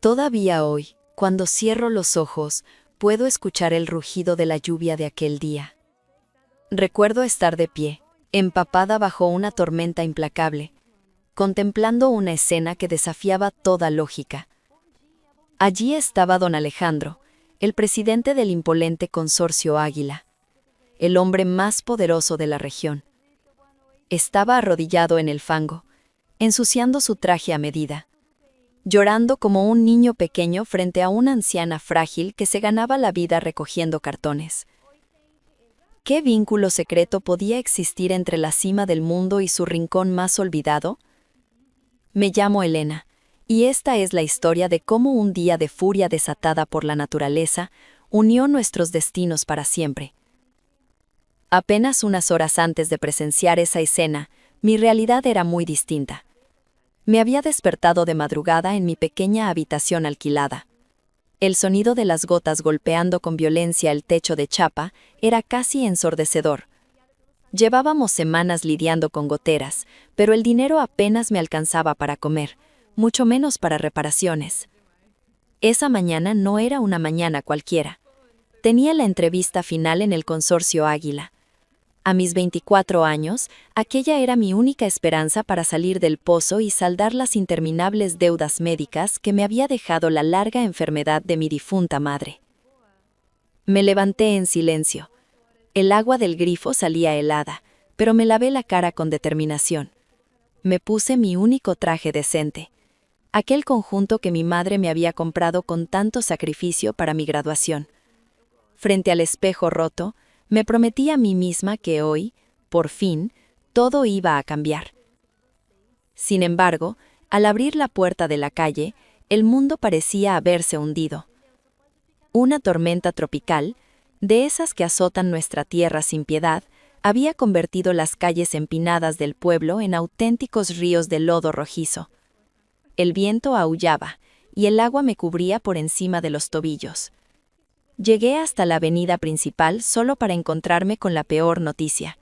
Todavía hoy, cuando cierro los ojos, puedo escuchar el rugido de la lluvia de aquel día. Recuerdo estar de pie, empapada bajo una tormenta implacable, contemplando una escena que desafiaba toda lógica. Allí estaba don Alejandro, el presidente del impolente Consorcio Águila, el hombre más poderoso de la región. Estaba arrodillado en el fango, ensuciando su traje a medida, llorando como un niño pequeño frente a una anciana frágil que se ganaba la vida recogiendo cartones. ¿Qué vínculo secreto podía existir entre la cima del mundo y su rincón más olvidado? Me llamo Elena, y esta es la historia de cómo un día de furia desatada por la naturaleza unió nuestros destinos para siempre. Apenas unas horas antes de presenciar esa escena, mi realidad era muy distinta. Me había despertado de madrugada en mi pequeña habitación alquilada. El sonido de las gotas golpeando con violencia el techo de chapa era casi ensordecedor. Llevábamos semanas lidiando con goteras, pero el dinero apenas me alcanzaba para comer, mucho menos para reparaciones. Esa mañana no era una mañana cualquiera. Tenía la entrevista final en el Consorcio Águila. A mis 24 años, aquella era mi única esperanza para salir del pozo y saldar las interminables deudas médicas que me había dejado la larga enfermedad de mi difunta madre. Me levanté en silencio. El agua del grifo salía helada, pero me lavé la cara con determinación. Me puse mi único traje decente, aquel conjunto que mi madre me había comprado con tanto sacrificio para mi graduación. Frente al espejo roto, me prometí a mí misma que hoy, por fin, todo iba a cambiar. Sin embargo, al abrir la puerta de la calle, el mundo parecía haberse hundido. Una tormenta tropical, de esas que azotan nuestra tierra sin piedad, había convertido las calles empinadas del pueblo en auténticos ríos de lodo rojizo. El viento aullaba, y el agua me cubría por encima de los tobillos. Llegué hasta la avenida principal solo para encontrarme con la peor noticia.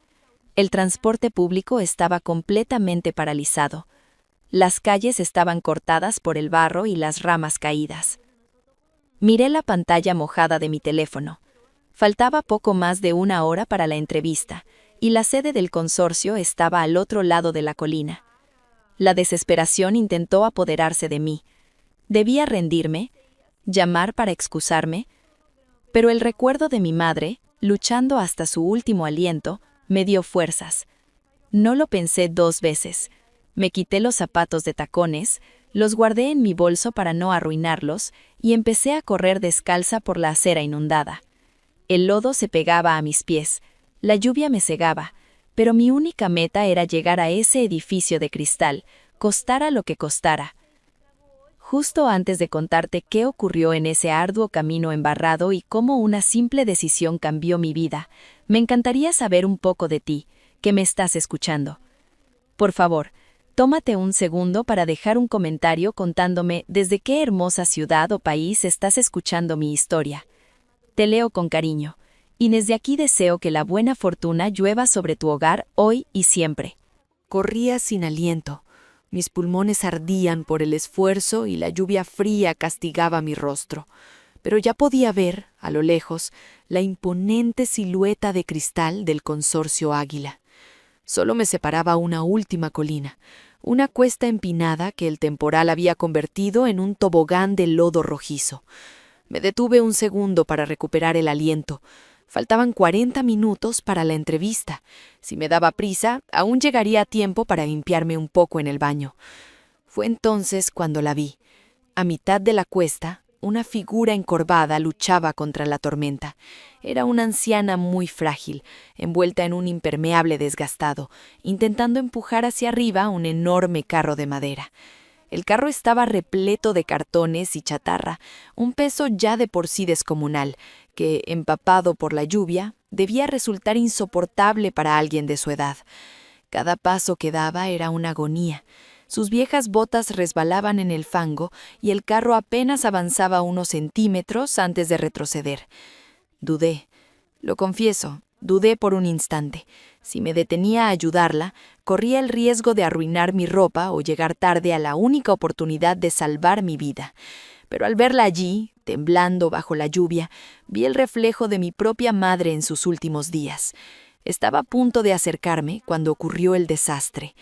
El transporte público estaba completamente paralizado. Las calles estaban cortadas por el barro y las ramas caídas. Miré la pantalla mojada de mi teléfono. Faltaba poco más de una hora para la entrevista, y la sede del consorcio estaba al otro lado de la colina. La desesperación intentó apoderarse de mí. Debía rendirme, llamar para excusarme, pero el recuerdo de mi madre, luchando hasta su último aliento, me dio fuerzas. No lo pensé 2 veces. Me quité los zapatos de tacones, los guardé en mi bolso para no arruinarlos y empecé a correr descalza por la acera inundada. El lodo se pegaba a mis pies, la lluvia me cegaba, pero mi única meta era llegar a ese edificio de cristal, costara lo que costara. Justo antes de contarte qué ocurrió en ese arduo camino embarrado y cómo una simple decisión cambió mi vida, me encantaría saber un poco de ti, que me estás escuchando. Por favor, tómate un segundo para dejar un comentario contándome desde qué hermosa ciudad o país estás escuchando mi historia. Te leo con cariño, y desde aquí deseo que la buena fortuna llueva sobre tu hogar hoy y siempre. Corría sin aliento. Mis pulmones ardían por el esfuerzo y la lluvia fría castigaba mi rostro. Pero ya podía ver, a lo lejos, la imponente silueta de cristal del Consorcio Águila. Solo me separaba una última colina, una cuesta empinada que el temporal había convertido en un tobogán de lodo rojizo. Me detuve un segundo para recuperar el aliento. Faltaban 40 minutos para la entrevista. Si me daba prisa, aún llegaría a tiempo para limpiarme un poco en el baño. Fue entonces cuando la vi. A mitad de la cuesta, una figura encorvada luchaba contra la tormenta. Era una anciana muy frágil, envuelta en un impermeable desgastado, intentando empujar hacia arriba un enorme carro de madera. El carro estaba repleto de cartones y chatarra, un peso ya de por sí descomunal, que, empapado por la lluvia, debía resultar insoportable para alguien de su edad. Cada paso que daba era una agonía. Sus viejas botas resbalaban en el fango y el carro apenas avanzaba unos centímetros antes de retroceder. Dudé, lo confieso, Dudé por un instante. Si me detenía a ayudarla, corría el riesgo de arruinar mi ropa o llegar tarde a la única oportunidad de salvar mi vida. Pero al verla allí, temblando bajo la lluvia, vi el reflejo de mi propia madre en sus últimos días. Estaba a punto de acercarme cuando ocurrió el desastre.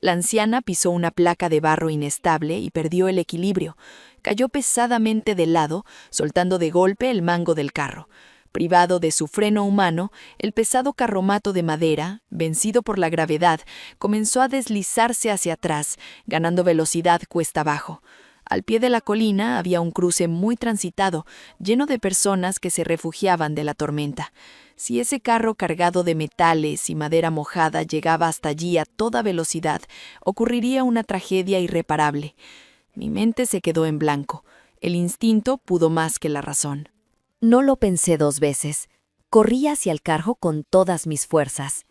La anciana pisó una placa de barro inestable y perdió el equilibrio. Cayó pesadamente de lado, soltando de golpe el mango del carro. Privado de su freno humano, el pesado carromato de madera, vencido por la gravedad, comenzó a deslizarse hacia atrás, ganando velocidad cuesta abajo. Al pie de la colina había un cruce muy transitado, lleno de personas que se refugiaban de la tormenta. Si ese carro cargado de metales y madera mojada llegaba hasta allí a toda velocidad, ocurriría una tragedia irreparable. Mi mente se quedó en blanco. El instinto pudo más que la razón. No lo pensé 2 veces. Corrí hacia el carro con todas mis fuerzas.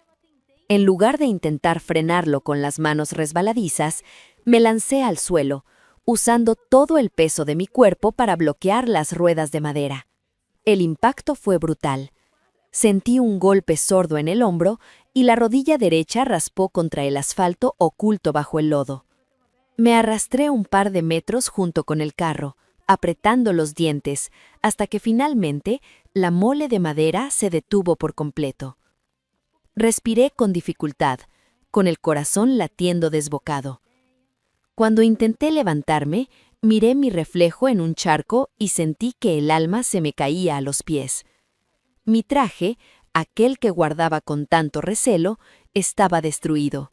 En lugar de intentar frenarlo con las manos resbaladizas, me lancé al suelo, usando todo el peso de mi cuerpo para bloquear las ruedas de madera. El impacto fue brutal. Sentí un golpe sordo en el hombro y la rodilla derecha raspó contra el asfalto oculto bajo el lodo. Me arrastré un par de metros junto con el carro, apretando los dientes, hasta que finalmente la mole de madera se detuvo por completo. Respiré con dificultad, con el corazón latiendo desbocado. Cuando intenté levantarme, miré mi reflejo en un charco y sentí que el alma se me caía a los pies. Mi traje, aquel que guardaba con tanto recelo, estaba destruido.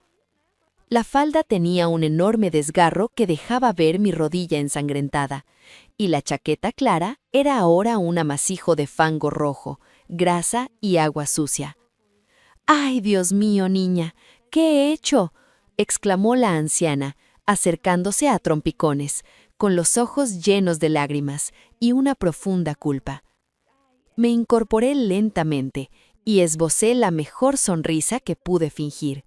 La falda tenía un enorme desgarro que dejaba ver mi rodilla ensangrentada, y la chaqueta clara era ahora un amasijo de fango rojo, grasa y agua sucia. ¡Ay, Dios mío, niña! ¿Qué he hecho?, exclamó la anciana, acercándose a trompicones, con los ojos llenos de lágrimas y una profunda culpa. Me incorporé lentamente y esbocé la mejor sonrisa que pude fingir.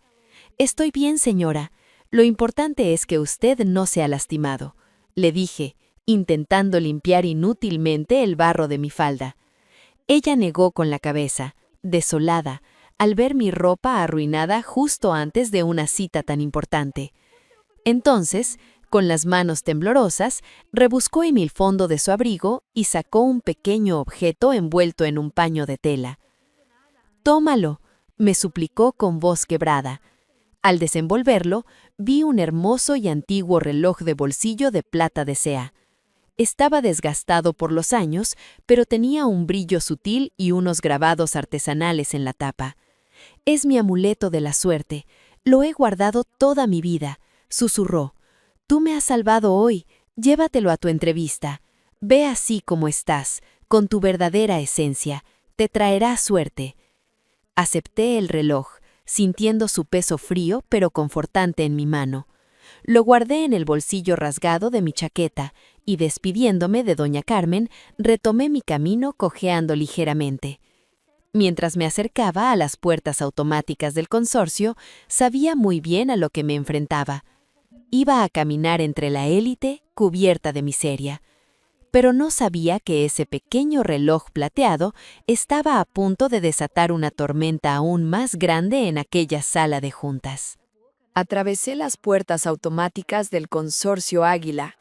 «Estoy bien, señora. Lo importante es que usted no se ha lastimado», le dije, intentando limpiar inútilmente el barro de mi falda. Ella negó con la cabeza, desolada, al ver mi ropa arruinada justo antes de una cita tan importante. Entonces, con las manos temblorosas, rebuscó en el fondo de su abrigo y sacó un pequeño objeto envuelto en un paño de tela. «Tómalo», me suplicó con voz quebrada. Al desenvolverlo, vi un hermoso y antiguo reloj de bolsillo de plata de Sea. Estaba desgastado por los años, pero tenía un brillo sutil y unos grabados artesanales en la tapa. «Es mi amuleto de la suerte. Lo he guardado toda mi vida», susurró. «Tú me has salvado hoy. Llévatelo a tu entrevista. Ve así como estás, con tu verdadera esencia. Te traerá suerte». Acepté el reloj, sintiendo su peso frío pero confortante en mi mano. Lo guardé en el bolsillo rasgado de mi chaqueta y, despidiéndome de doña Carmen, retomé mi camino cojeando ligeramente. Mientras me acercaba a las puertas automáticas del consorcio, sabía muy bien a lo que me enfrentaba. Iba a caminar entre la élite cubierta de miseria. Pero no sabía que ese pequeño reloj plateado estaba a punto de desatar una tormenta aún más grande en aquella sala de juntas. Atravesé las puertas automáticas del consorcio Águila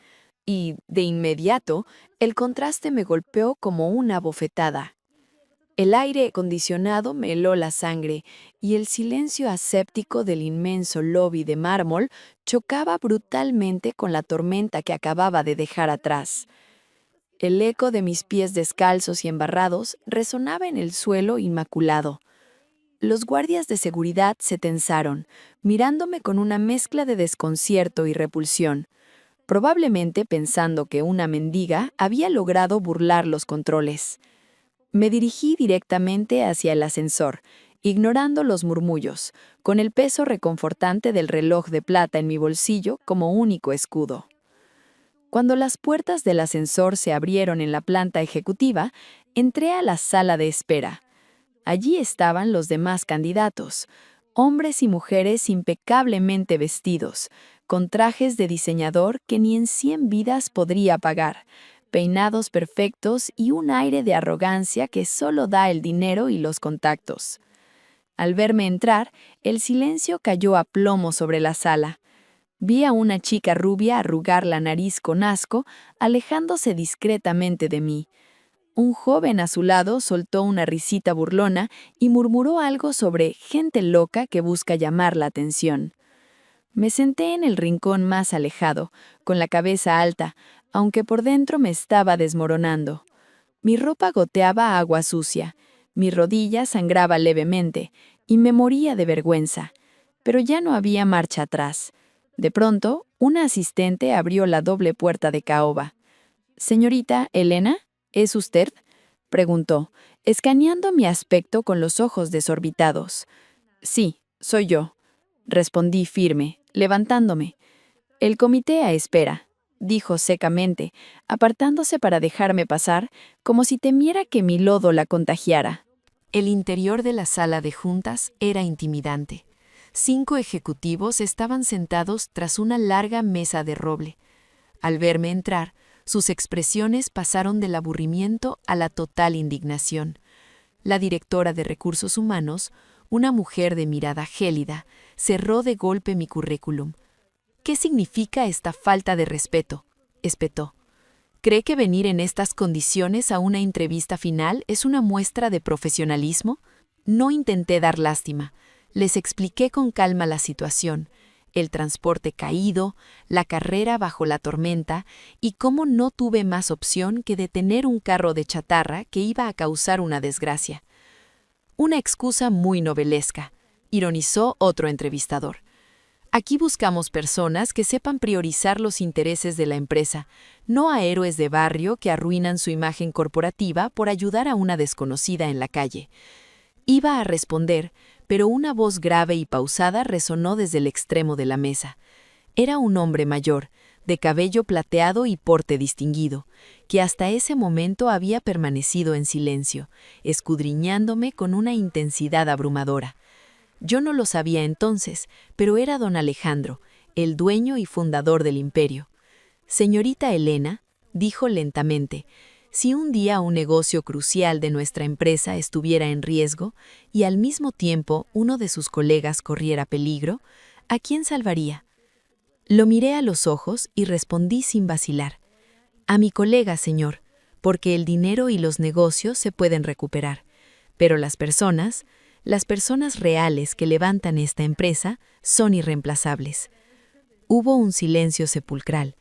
y, de inmediato, el contraste me golpeó como una bofetada. El aire acondicionado me heló la sangre y el silencio aséptico del inmenso lobby de mármol chocaba brutalmente con la tormenta que acababa de dejar atrás. El eco de mis pies descalzos y embarrados resonaba en el suelo inmaculado. Los guardias de seguridad se tensaron, mirándome con una mezcla de desconcierto y repulsión, probablemente pensando que una mendiga había logrado burlar los controles. Me dirigí directamente hacia el ascensor, ignorando los murmullos, con el peso reconfortante del reloj de plata en mi bolsillo como único escudo. Cuando las puertas del ascensor se abrieron en la planta ejecutiva, entré a la sala de espera. Allí estaban los demás candidatos, hombres y mujeres impecablemente vestidos, con trajes de diseñador que ni en 100 vidas podría pagar, peinados perfectos y un aire de arrogancia que solo da el dinero y los contactos. Al verme entrar, el silencio cayó a plomo sobre la sala. Vi a una chica rubia arrugar la nariz con asco, alejándose discretamente de mí. Un joven a su lado soltó una risita burlona y murmuró algo sobre gente loca que busca llamar la atención. Me senté en el rincón más alejado, con la cabeza alta, aunque por dentro me estaba desmoronando. Mi ropa goteaba agua sucia, mi rodilla sangraba levemente, y me moría de vergüenza. Pero ya no había marcha atrás. De pronto, una asistente abrió la doble puerta de caoba. «Señorita Elena, ¿es usted?», preguntó, escaneando mi aspecto con los ojos desorbitados. «Sí, soy yo», respondí firme, levantándome. «El comité a espera», dijo secamente, apartándose para dejarme pasar, como si temiera que mi lodo la contagiara. El interior de la sala de juntas era intimidante. 5 ejecutivos estaban sentados tras una larga mesa de roble. Al verme entrar, sus expresiones pasaron del aburrimiento a la total indignación. La directora de Recursos Humanos, una mujer de mirada gélida, cerró de golpe mi currículum. «¿Qué significa esta falta de respeto?», espetó. «¿Cree que venir en estas condiciones a una entrevista final es una muestra de profesionalismo?». No intenté dar lástima. Les expliqué con calma la situación, el transporte caído, la carrera bajo la tormenta y cómo no tuve más opción que detener un carro de chatarra que iba a causar una desgracia. «Una excusa muy novelesca», ironizó otro entrevistador. «Aquí buscamos personas que sepan priorizar los intereses de la empresa, no a héroes de barrio que arruinan su imagen corporativa por ayudar a una desconocida en la calle». Iba a responder, pero una voz grave y pausada resonó desde el extremo de la mesa. Era un hombre mayor, de cabello plateado y porte distinguido, que hasta ese momento había permanecido en silencio, escudriñándome con una intensidad abrumadora. Yo no lo sabía entonces, pero era don Alejandro, el dueño y fundador del imperio. «Señorita Elena», dijo lentamente, «si un día un negocio crucial de nuestra empresa estuviera en riesgo y al mismo tiempo uno de sus colegas corriera peligro, ¿a quién salvaría?». Lo miré a los ojos y respondí sin vacilar. «A mi colega, señor, porque el dinero y los negocios se pueden recuperar, pero las personas reales que levantan esta empresa son irreemplazables». Hubo un silencio sepulcral.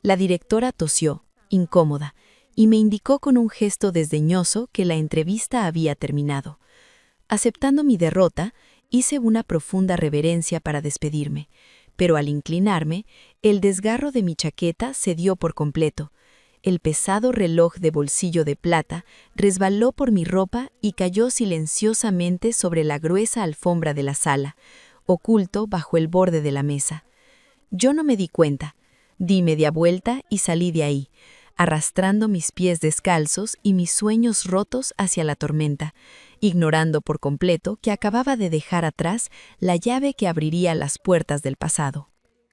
La directora tosió, incómoda, y me indicó con un gesto desdeñoso que la entrevista había terminado. Aceptando mi derrota, hice una profunda reverencia para despedirme, pero al inclinarme, el desgarro de mi chaqueta cedió por completo. El pesado reloj de bolsillo de plata resbaló por mi ropa y cayó silenciosamente sobre la gruesa alfombra de la sala, oculto bajo el borde de la mesa. Yo no me di cuenta. Di media vuelta y salí de ahí, arrastrando mis pies descalzos y mis sueños rotos hacia la tormenta, ignorando por completo que acababa de dejar atrás la llave que abriría las puertas del pasado.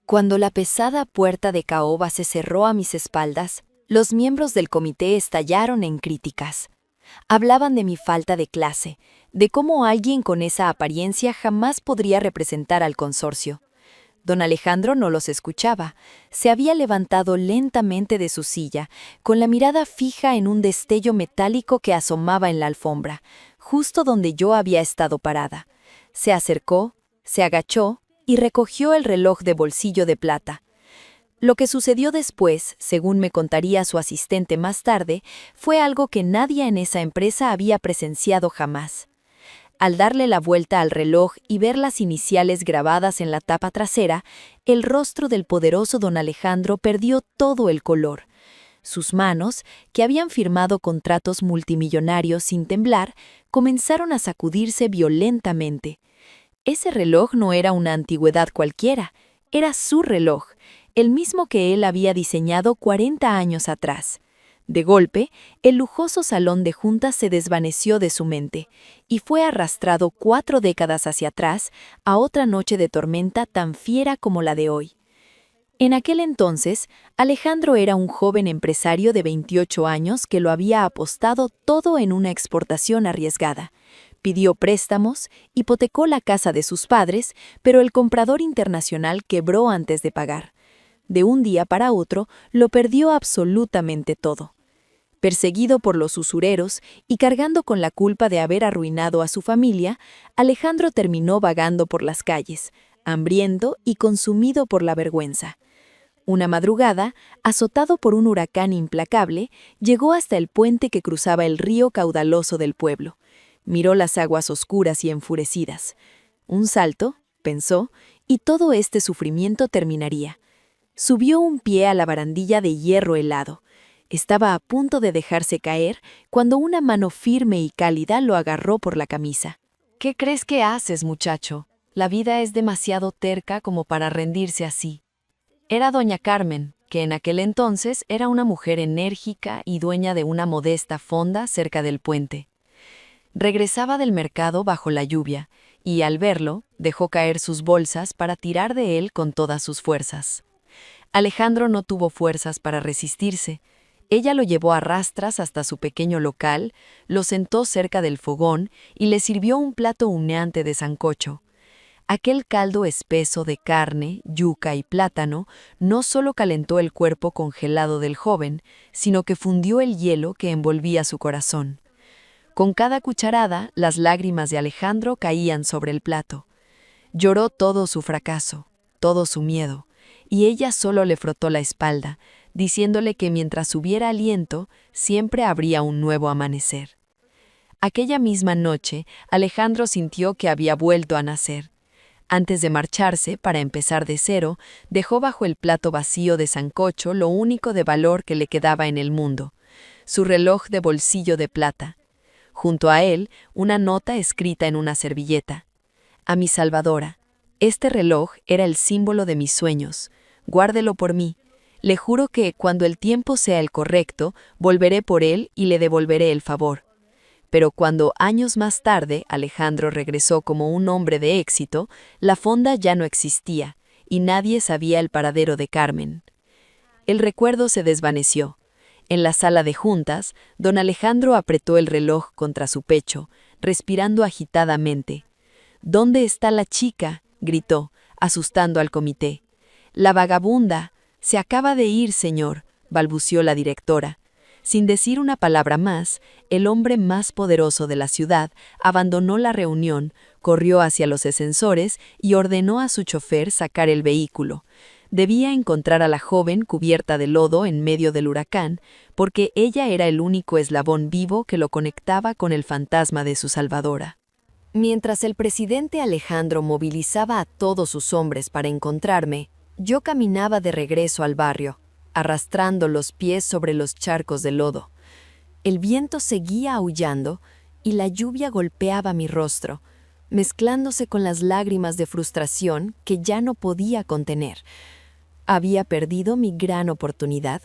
Cuando la pesada puerta de caoba se cerró a mis espaldas, los miembros del comité estallaron en críticas. Hablaban de mi falta de clase, de cómo alguien con esa apariencia jamás podría representar al consorcio. Don Alejandro no los escuchaba. Se había levantado lentamente de su silla, con la mirada fija en un destello metálico que asomaba en la alfombra, justo donde yo había estado parada. Se acercó, se agachó y recogió el reloj de bolsillo de plata. Lo que sucedió después, según me contaría su asistente más tarde, fue algo que nadie en esa empresa había presenciado jamás. Al darle la vuelta al reloj y ver las iniciales grabadas en la tapa trasera, el rostro del poderoso don Alejandro perdió todo el color. Sus manos, que habían firmado contratos multimillonarios sin temblar, comenzaron a sacudirse violentamente. Ese reloj no era una antigüedad cualquiera, era su reloj, el mismo que él había diseñado 40 años atrás. De golpe, el lujoso salón de juntas se desvaneció de su mente y fue arrastrado 4 décadas hacia atrás a otra noche de tormenta tan fiera como la de hoy. En aquel entonces, Alejandro era un joven empresario de 28 años que lo había apostado todo en una exportación arriesgada, Pidió préstamos, hipotecó la casa de sus padres, pero el comprador internacional quebró antes de pagar. De un día para otro, lo perdió absolutamente todo. Perseguido por los usureros y cargando con la culpa de haber arruinado a su familia, Alejandro terminó vagando por las calles, hambriento y consumido por la vergüenza. Una madrugada, azotado por un huracán implacable, llegó hasta el puente que cruzaba el río caudaloso del pueblo. Miró las aguas oscuras y enfurecidas. Un salto, pensó, y todo este sufrimiento terminaría. Subió un pie a la barandilla de hierro helado. Estaba a punto de dejarse caer cuando una mano firme y cálida lo agarró por la camisa. ¿Qué crees que haces, muchacho? La vida es demasiado terca como para rendirse así. Era doña Carmen, que en aquel entonces era una mujer enérgica y dueña de una modesta fonda cerca del puente. Regresaba del mercado bajo la lluvia, y al verlo, dejó caer sus bolsas para tirar de él con todas sus fuerzas. Alejandro no tuvo fuerzas para resistirse. Ella lo llevó a rastras hasta su pequeño local, lo sentó cerca del fogón y le sirvió un plato humeante de sancocho. Aquel caldo espeso de carne, yuca y plátano no solo calentó el cuerpo congelado del joven, sino que fundió el hielo que envolvía su corazón. Con cada cucharada, las lágrimas de Alejandro caían sobre el plato. Lloró todo su fracaso, todo su miedo, y ella solo le frotó la espalda, diciéndole que mientras hubiera aliento, siempre habría un nuevo amanecer. Aquella misma noche, Alejandro sintió que había vuelto a nacer. Antes de marcharse, para empezar de cero, dejó bajo el plato vacío de sancocho lo único de valor que le quedaba en el mundo, su reloj de bolsillo de plata. Junto a él, una nota escrita en una servilleta. A mi salvadora, este reloj era el símbolo de mis sueños. Guárdelo por mí. Le juro que, cuando el tiempo sea el correcto, volveré por él y le devolveré el favor. Pero cuando, años más tarde, Alejandro regresó como un hombre de éxito, la fonda ya no existía, y nadie sabía el paradero de Carmen. El recuerdo se desvaneció. En la sala de juntas, don Alejandro apretó el reloj contra su pecho, respirando agitadamente. «¿Dónde está la chica?», gritó, asustando al comité. «La vagabunda. Se acaba de ir, señor», balbució la directora. Sin decir una palabra más, el hombre más poderoso de la ciudad abandonó la reunión, corrió hacia los ascensores y ordenó a su chofer sacar el vehículo. Debía encontrar a la joven cubierta de lodo en medio del huracán, porque ella era el único eslabón vivo que lo conectaba con el fantasma de su salvadora. Mientras el presidente Alejandro movilizaba a todos sus hombres para encontrarme, yo caminaba de regreso al barrio, arrastrando los pies sobre los charcos de lodo. El viento seguía aullando y la lluvia golpeaba mi rostro, mezclándose con las lágrimas de frustración que ya no podía contener. Había perdido mi gran oportunidad.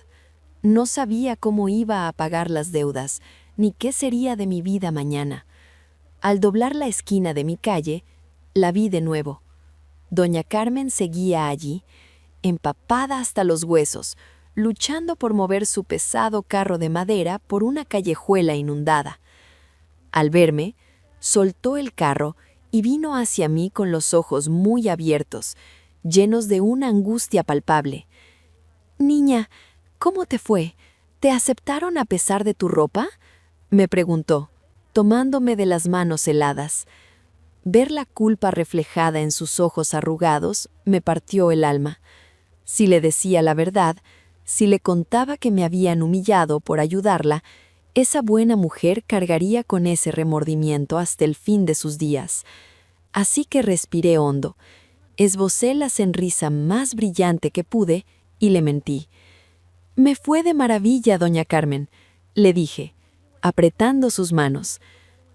No sabía cómo iba a pagar las deudas, ni qué sería de mi vida mañana. Al doblar la esquina de mi calle, la vi de nuevo. Doña Carmen seguía allí, empapada hasta los huesos, luchando por mover su pesado carro de madera por una callejuela inundada. Al verme, soltó el carro y vino hacia mí con los ojos muy abiertos, llenos de una angustia palpable. «Niña, ¿cómo te fue? ¿Te aceptaron a pesar de tu ropa?», me preguntó, tomándome de las manos heladas. Ver la culpa reflejada en sus ojos arrugados me partió el alma. Si le decía la verdad, si le contaba que me habían humillado por ayudarla, esa buena mujer cargaría con ese remordimiento hasta el fin de sus días. Así que respiré hondo, esbocé la sonrisa más brillante que pude y le mentí. «Me fue de maravilla, doña Carmen», le dije, apretando sus manos.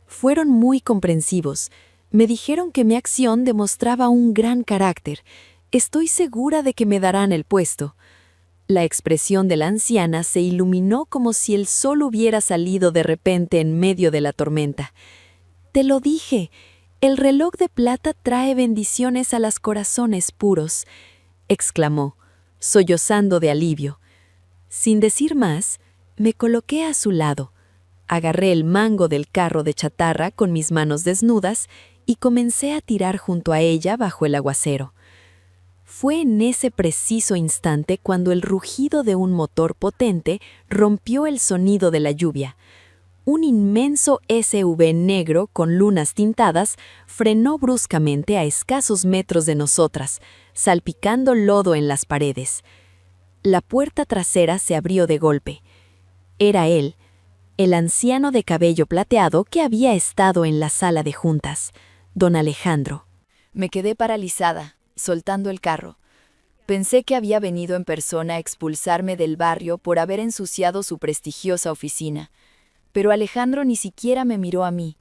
Fueron muy comprensivos. Me dijeron que mi acción demostraba un gran carácter. Estoy segura de que me darán el puesto. La expresión de la anciana se iluminó como si el sol hubiera salido de repente en medio de la tormenta. «Te lo dije, el reloj de plata trae bendiciones a los corazones puros», exclamó, sollozando de alivio. Sin decir más, me coloqué a su lado. Agarré el mango del carro de chatarra con mis manos desnudas y comencé a tirar junto a ella bajo el aguacero. Fue en ese preciso instante cuando el rugido de un motor potente rompió el sonido de la lluvia. Un inmenso SUV negro con lunas tintadas frenó bruscamente a escasos metros de nosotras, salpicando lodo en las paredes. La puerta trasera se abrió de golpe. Era él, el anciano de cabello plateado que había estado en la sala de juntas, don Alejandro. Me quedé paralizada, soltando el carro. Pensé que había venido en persona a expulsarme del barrio por haber ensuciado su prestigiosa oficina. Pero Alejandro ni siquiera me miró a mí.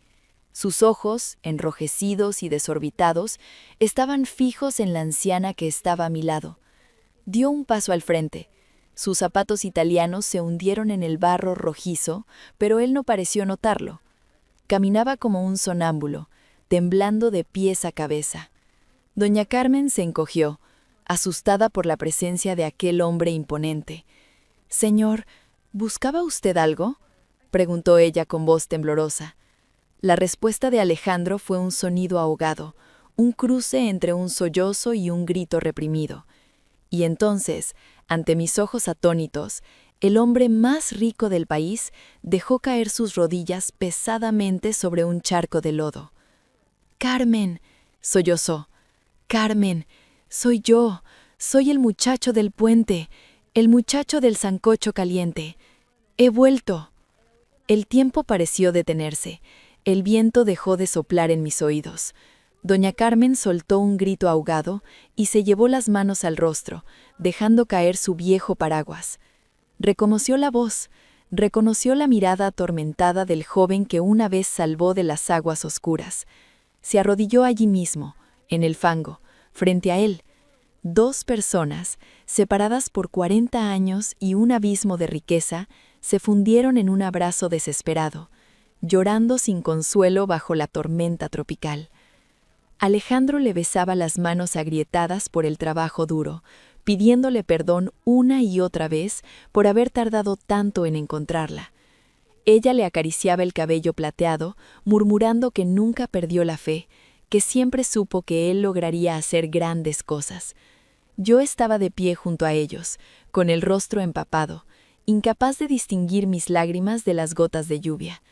Sus ojos, enrojecidos y desorbitados, estaban fijos en la anciana que estaba a mi lado. Dio un paso al frente. Sus zapatos italianos se hundieron en el barro rojizo, pero él no pareció notarlo. Caminaba como un sonámbulo, temblando de pies a cabeza. Doña Carmen se encogió, asustada por la presencia de aquel hombre imponente. «Señor, ¿buscaba usted algo?», preguntó ella con voz temblorosa. La respuesta de Alejandro fue un sonido ahogado, un cruce entre un sollozo y un grito reprimido. Y entonces, ante mis ojos atónitos, el hombre más rico del país dejó caer sus rodillas pesadamente sobre un charco de lodo. «Carmen», sollozó, «Carmen, soy yo, soy el muchacho del puente, el muchacho del sancocho caliente. He vuelto». El tiempo pareció detenerse. El viento dejó de soplar en mis oídos. Doña Carmen soltó un grito ahogado y se llevó las manos al rostro, dejando caer su viejo paraguas. Reconoció la voz, reconoció la mirada atormentada del joven que una vez salvó de las aguas oscuras. Se arrodilló allí mismo, en el fango, frente a él. Dos personas, separadas por 40 años y un abismo de riqueza, se fundieron en un abrazo desesperado, llorando sin consuelo bajo la tormenta tropical. Alejandro le besaba las manos agrietadas por el trabajo duro, pidiéndole perdón una y otra vez por haber tardado tanto en encontrarla. Ella le acariciaba el cabello plateado, murmurando que nunca perdió la fe, que siempre supo que él lograría hacer grandes cosas. Yo estaba de pie junto a ellos, con el rostro empapado, incapaz de distinguir mis lágrimas de las gotas de lluvia.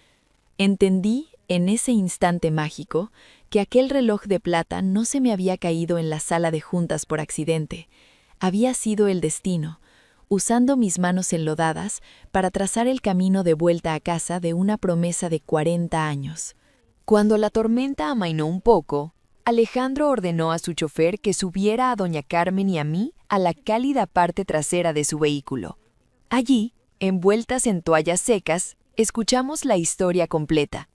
Entendí, en ese instante mágico, que aquel reloj de plata no se me había caído en la sala de juntas por accidente. Había sido el destino, usando mis manos enlodadas para trazar el camino de vuelta a casa de una promesa de 40 años. Cuando la tormenta amainó un poco, Alejandro ordenó a su chofer que subiera a doña Carmen y a mí a la cálida parte trasera de su vehículo. Allí, envueltas en toallas secas, escuchamos la historia completa.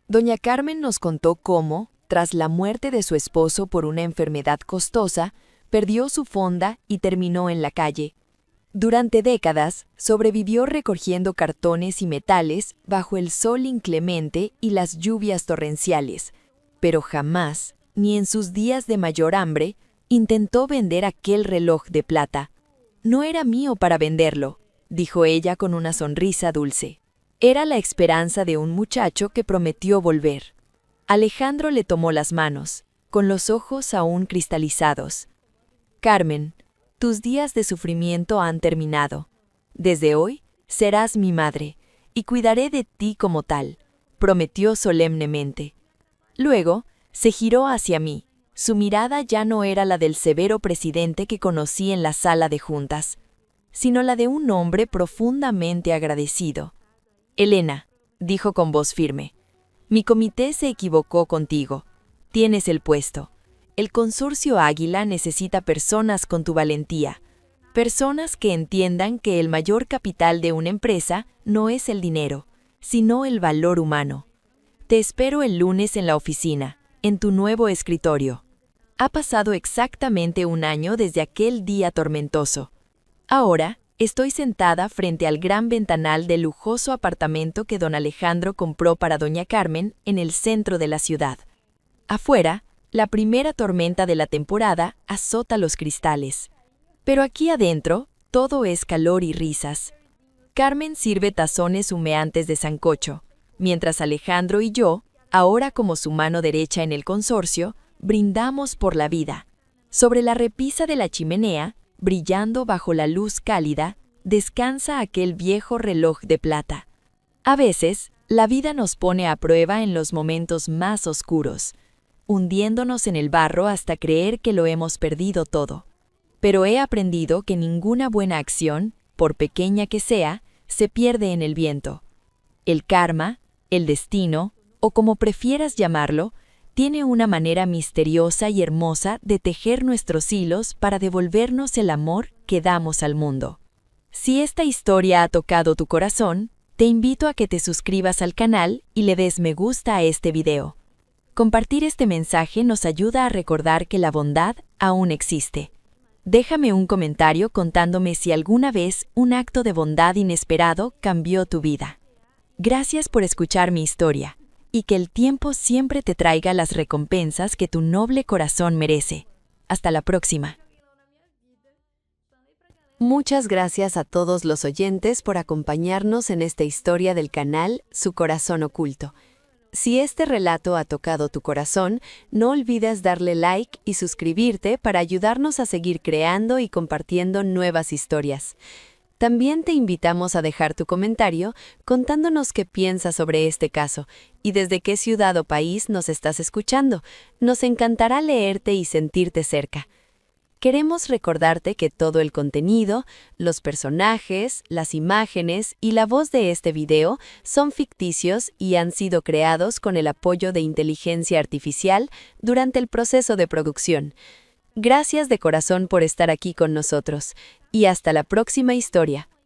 Doña Carmen nos contó cómo, tras la muerte de su esposo por una enfermedad costosa, perdió su fonda y terminó en la calle. Durante décadas, sobrevivió recogiendo cartones y metales bajo el sol inclemente y las lluvias torrenciales, pero jamás, ni en sus días de mayor hambre, intentó vender aquel reloj de plata. «No era mío para venderlo», dijo ella con una sonrisa dulce. Era la esperanza de un muchacho que prometió volver. Alejandro le tomó las manos, con los ojos aún cristalizados. «Carmen, tus días de sufrimiento han terminado. Desde hoy serás mi madre, y cuidaré de ti como tal», prometió solemnemente. Luego, se giró hacia mí. Su mirada ya no era la del severo presidente que conocí en la sala de juntas, sino la de un hombre profundamente agradecido. «Elena», dijo con voz firme, «mi comité se equivocó contigo. Tienes el puesto. El Consorcio Águila necesita personas con tu valentía, personas que entiendan que el mayor capital de una empresa no es el dinero, sino el valor humano. Te espero el lunes en la oficina, en tu nuevo escritorio». Ha pasado exactamente un año desde aquel día tormentoso. Ahora, estoy sentada frente al gran ventanal del lujoso apartamento que don Alejandro compró para doña Carmen en el centro de la ciudad. Afuera, la primera tormenta de la temporada azota los cristales. Pero aquí adentro, todo es calor y risas. Carmen sirve tazones humeantes de sancocho, mientras Alejandro y yo, ahora como su mano derecha en el consorcio, brindamos por la vida. Sobre la repisa de la chimenea, brillando bajo la luz cálida, descansa aquel viejo reloj de plata. A veces, la vida nos pone a prueba en los momentos más oscuros, hundiéndonos en el barro hasta creer que lo hemos perdido todo. Pero he aprendido que ninguna buena acción, por pequeña que sea, se pierde en el viento. El karma, el destino, o como prefieras llamarlo, tiene una manera misteriosa y hermosa de tejer nuestros hilos para devolvernos el amor que damos al mundo. Si esta historia ha tocado tu corazón, te invito a que te suscribas al canal y le des me gusta a este video. Compartir este mensaje nos ayuda a recordar que la bondad aún existe. Déjame un comentario contándome si alguna vez un acto de bondad inesperado cambió tu vida. Gracias por escuchar mi historia, y que el tiempo siempre te traiga las recompensas que tu noble corazón merece. Hasta la próxima. Muchas gracias a todos los oyentes por acompañarnos en esta historia del canal Su Corazón Oculto. Si este relato ha tocado tu corazón, no olvides darle like y suscribirte para ayudarnos a seguir creando y compartiendo nuevas historias. También te invitamos a dejar tu comentario contándonos qué piensas sobre este caso y desde qué ciudad o país nos estás escuchando. Nos encantará leerte y sentirte cerca. Queremos recordarte que todo el contenido, los personajes, las imágenes y la voz de este video son ficticios y han sido creados con el apoyo de inteligencia artificial durante el proceso de producción. Gracias de corazón por estar aquí con nosotros y hasta la próxima historia.